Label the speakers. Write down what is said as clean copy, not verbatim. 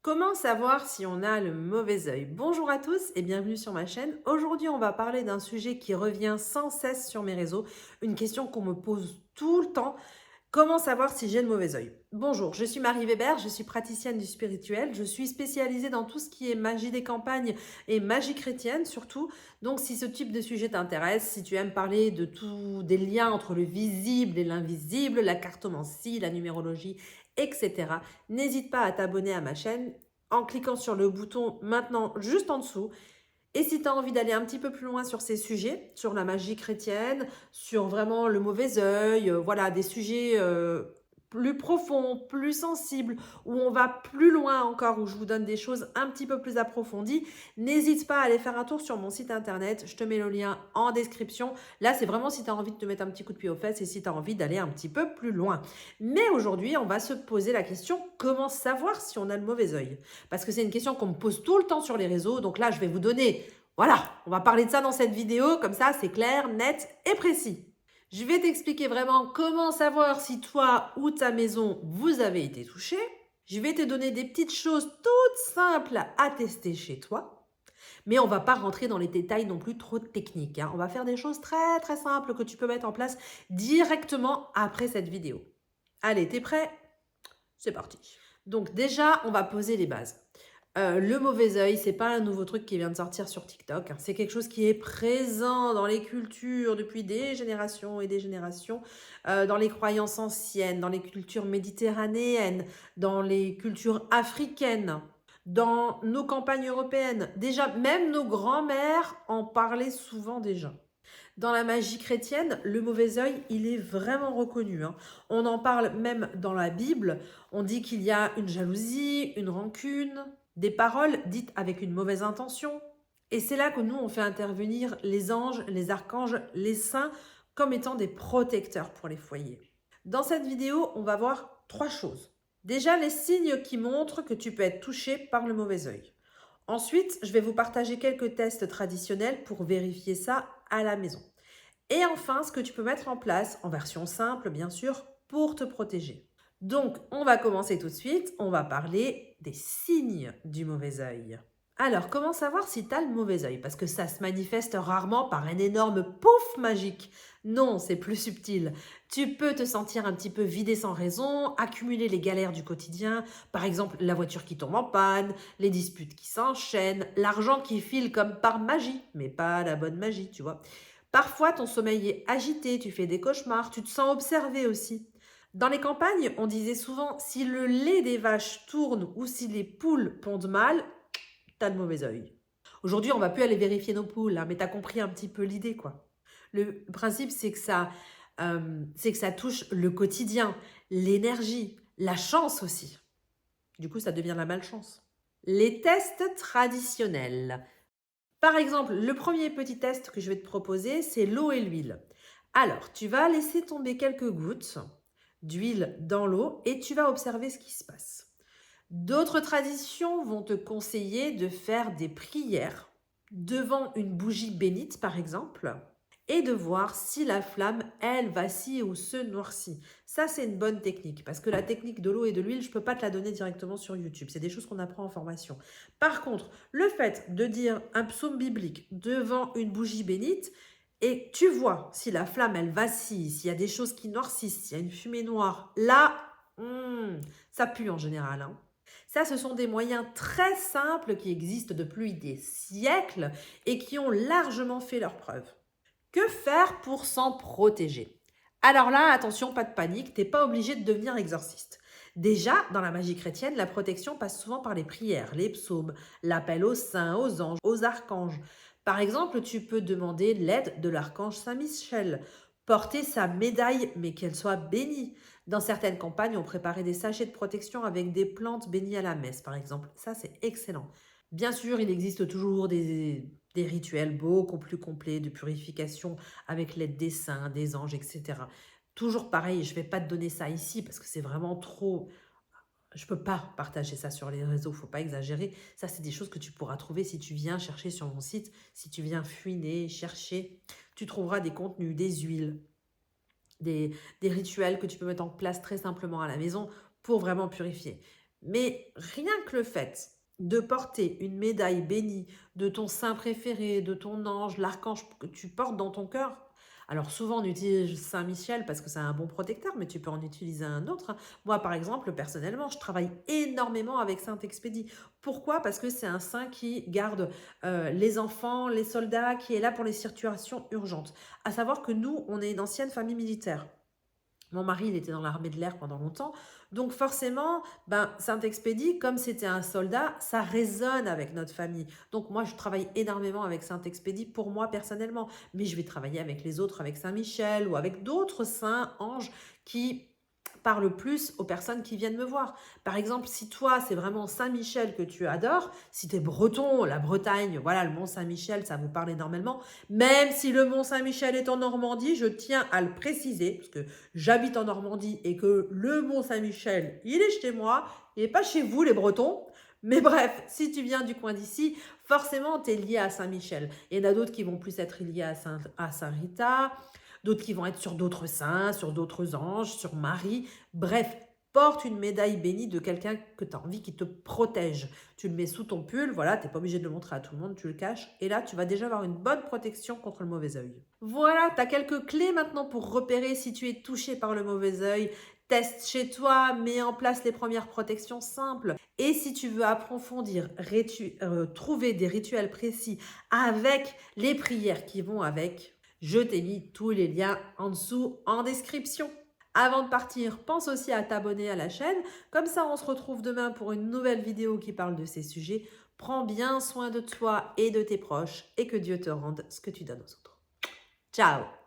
Speaker 1: Comment savoir si on a le mauvais œil? Bonjour à tous et bienvenue sur ma chaîne. Aujourd'hui, on va parler d'un sujet qui revient sans cesse sur mes réseaux, une question qu'on me pose tout le temps. Comment savoir si j'ai le mauvais œil? Bonjour, je suis Marie Weber, je suis praticienne du spirituel, je suis spécialisée dans tout ce qui est magie des campagnes et magie chrétienne surtout. Donc si ce type de sujet t'intéresse, si tu aimes parler de tout, des liens entre le visible et l'invisible, la cartomancie, la numérologie, etc., n'hésite pas à t'abonner à ma chaîne en cliquant sur le bouton maintenant juste en dessous. Et si tu as envie d'aller un petit peu plus loin sur ces sujets, sur la magie chrétienne, sur vraiment le mauvais œil, voilà, des sujets plus profonds, plus sensibles, où on va plus loin encore, où je vous donne des choses un petit peu plus approfondies, n'hésite pas à aller faire un tour sur mon site internet. Je te mets le lien en description. Là, c'est vraiment si tu as envie de te mettre un petit coup de pied aux fesses et si tu as envie d'aller un petit peu plus loin. Mais aujourd'hui, on va se poser la question, comment savoir si on a le mauvais œil? Parce que c'est une question qu'on me pose tout le temps sur les réseaux. Donc là, je vais vous donner, voilà, on va parler de ça dans cette vidéo. Comme ça, c'est clair, net et précis. Je vais t'expliquer vraiment comment savoir si toi ou ta maison, vous avez été touché. Je vais te donner des petites choses toutes simples à tester chez toi. Mais on ne va pas rentrer dans les détails non plus trop techniques, hein. On va faire des choses très très simples que tu peux mettre en place directement après cette vidéo. Allez, t'es prêt? C'est parti. Donc déjà, on va poser les bases. Le mauvais œil, c'est pas un nouveau truc qui vient de sortir sur TikTok, hein. C'est quelque chose qui est présent dans les cultures depuis des générations et des générations, dans les croyances anciennes, dans les cultures méditerranéennes, dans les cultures africaines, dans nos campagnes européennes. Déjà, même nos grands-mères en parlaient souvent déjà. Dans la magie chrétienne, le mauvais œil, il est vraiment reconnu, hein. On en parle même dans la Bible. On dit qu'il y a une jalousie, une rancune, des paroles dites avec une mauvaise intention. Et c'est là que nous, on fait intervenir les anges, les archanges, les saints comme étant des protecteurs pour les foyers. Dans cette vidéo, on va voir trois choses. Déjà, les signes qui montrent que tu peux être touché par le mauvais œil. Ensuite, je vais vous partager quelques tests traditionnels pour vérifier ça à la maison. Et enfin, ce que tu peux mettre en place, en version simple bien sûr, pour te protéger. Donc, on va commencer tout de suite. On va parler des signes du mauvais œil. Alors, comment savoir si tu as le mauvais œil? Parce que ça se manifeste rarement par un énorme pouf magique. Non, c'est plus subtil. Tu peux te sentir un petit peu vidé sans raison, accumuler les galères du quotidien, par exemple la voiture qui tombe en panne, les disputes qui s'enchaînent, l'argent qui file comme par magie, mais pas la bonne magie, tu vois. Parfois, ton sommeil est agité, tu fais des cauchemars, tu te sens observé aussi. Dans les campagnes, on disait souvent si le lait des vaches tourne ou si les poules pondent mal, t'as le mauvais œil. Aujourd'hui, on va plus aller vérifier nos poules, hein, mais t'as compris un petit peu l'idée, quoi. Le principe, c'est que ça touche le quotidien, l'énergie, la chance aussi. Du coup, ça devient la malchance. Les tests traditionnels. Par exemple, le premier petit test que je vais te proposer, c'est l'eau et l'huile. Alors, tu vas laisser tomber quelques gouttes d'huile dans l'eau et tu vas observer ce qui se passe. D'autres traditions vont te conseiller de faire des prières devant une bougie bénite, par exemple, et de voir si la flamme, elle, vacille ou se noircit. Ça, c'est une bonne technique, parce que la technique de l'eau et de l'huile, je ne peux pas te la donner directement sur YouTube. C'est des choses qu'on apprend en formation. Par contre, le fait de dire un psaume biblique devant une bougie bénite, et tu vois si la flamme, elle vacille, s'il y a des choses qui noircissent, s'il y a une fumée noire, là, ça pue en général, hein. Ça, ce sont des moyens très simples qui existent depuis des siècles et qui ont largement fait leurs preuves. Que faire pour s'en protéger? Alors là, attention, pas de panique, t'es pas obligé de devenir exorciste. Déjà, dans la magie chrétienne, la protection passe souvent par les prières, les psaumes, l'appel aux saints, aux anges, aux archanges. Par exemple, tu peux demander l'aide de l'archange Saint-Michel, porter sa médaille, mais qu'elle soit bénie. Dans certaines campagnes, on préparait des sachets de protection avec des plantes bénies à la messe, par exemple. Ça, c'est excellent. Bien sûr, il existe toujours des rituels beaucoup plus complets de purification avec l'aide des saints, des anges, etc. Toujours pareil, je ne vais pas te donner ça ici parce que c'est vraiment trop. Je ne peux pas partager ça sur les réseaux, il ne faut pas exagérer. Ça, c'est des choses que tu pourras trouver si tu viens chercher sur mon site, si tu viens fouiner, chercher. Tu trouveras des contenus, des huiles, des rituels que tu peux mettre en place très simplement à la maison pour vraiment purifier. Mais rien que le fait de porter une médaille bénie de ton saint préféré, de ton ange, l'archange que tu portes dans ton cœur. Alors souvent on utilise Saint Michel parce que c'est un bon protecteur, mais tu peux en utiliser un autre, hein. Moi par exemple, personnellement, je travaille énormément avec Saint Expédie. Pourquoi? Parce que c'est un saint qui garde les enfants, les soldats, qui est là pour les situations urgentes. À savoir que nous, on est une ancienne famille militaire. Mon mari, il était dans l'armée de l'air pendant longtemps. Donc forcément, ben, Saint-Expédie, comme c'était un soldat, ça résonne avec notre famille. Donc moi, je travaille énormément avec Saint-Expédie pour moi personnellement. Mais je vais travailler avec les autres, avec Saint-Michel ou avec d'autres saints, anges qui parlent plus aux personnes qui viennent me voir. Par exemple, si toi, c'est vraiment Saint-Michel que tu adores, si tu es breton, la Bretagne, voilà, le Mont Saint-Michel, ça vous parle énormément. Même si le Mont Saint-Michel est en Normandie, je tiens à le préciser, parce que j'habite en Normandie et que le Mont Saint-Michel, il est chez moi, il n'est pas chez vous les Bretons. Mais bref, si tu viens du coin d'ici, forcément, tu es lié à Saint-Michel. Il y en a d'autres qui vont plus être liés à Saint-Rita, d'autres qui vont être sur d'autres saints, sur d'autres anges, sur Marie. Bref, porte une médaille bénie de quelqu'un que tu as envie qui te protège. Tu le mets sous ton pull, voilà, tu n'es pas obligé de le montrer à tout le monde, tu le caches. Et là, tu vas déjà avoir une bonne protection contre le mauvais œil. Voilà, tu as quelques clés maintenant pour repérer si tu es touché par le mauvais œil. Teste chez toi, mets en place les premières protections simples. Et si tu veux approfondir, trouver des rituels précis avec les prières qui vont avec, je t'ai mis tous les liens en dessous en description. Avant de partir, pense aussi à t'abonner à la chaîne. Comme ça, on se retrouve demain pour une nouvelle vidéo qui parle de ces sujets. Prends bien soin de toi et de tes proches et que Dieu te rende ce que tu donnes aux autres. Ciao!